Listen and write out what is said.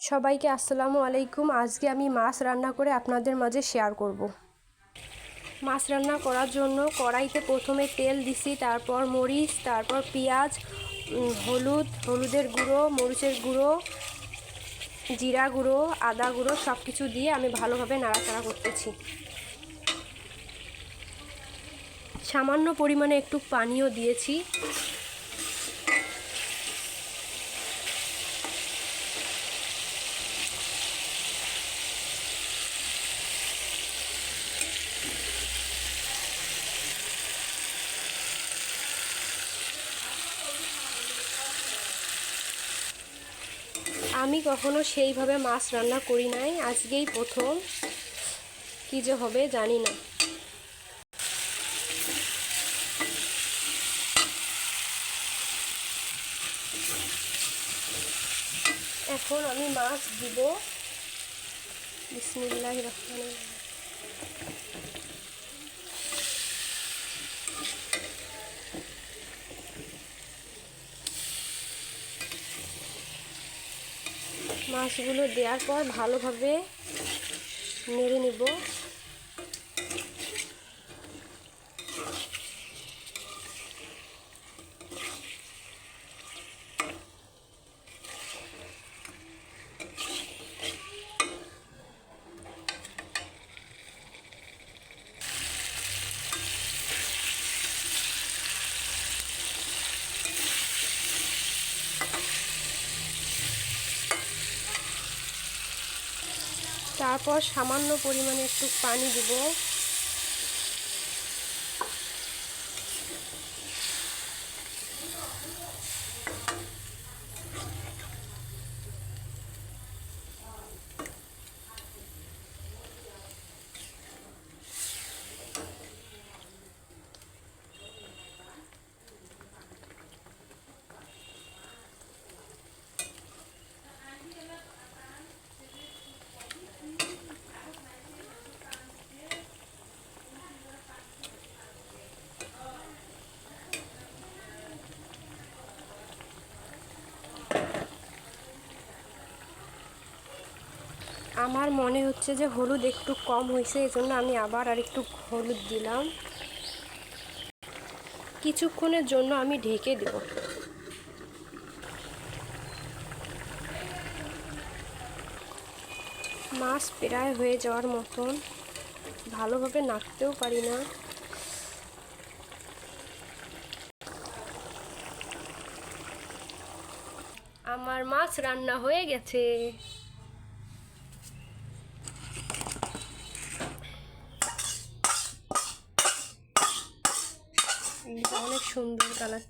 সবাইকে আসসালামু আলাইকুম। আজকে আমি মাছ রান্না করে আপনাদের মাঝে শেয়ার করব। মাছ রান্না করার জন্য কড়াইতে প্রথমে তেল দিছি, তারপর মরিচ, তারপর পেঁয়াজ, হলুদের গুঁড়ো, মরিচের গুঁড়ো, জিরা গুঁড়ো, আদা গুঁড়ো সব কিছু দিয়ে আমি ভালোভাবে নাড়াচাড়া করতেছি। সামান্য পরিমাণে একটু পানিও দিয়েছি। আমি কখনো সেইভাবে মাছ রান্না করি নাই, আজকেই প্রথম। কী যে হবে জানি না। এখন আমি মাছ দিব। বিসমিল্লাহির রহমানির রহিম। মাছগুলো দেওয়ার পর ভালোভাবে নেড়ে নিব। তারপর সামান্য পরিমাণে একটু পানি দিব। আমার মনে হচ্ছে যে হলুদ একটু কম হয়েছে, এজন্য আমি আবার একটু হলুদ দিলাম। কিছুক্ষণের জন্য আমি ঢেকে দেব। মাছ প্রায় হয়ে যাওয়ার মতন, ভালোভাবে নাড়তেও পারি না। আমার মাছ রান্না হয়ে গেছে। অনেক সুন্দর কালার।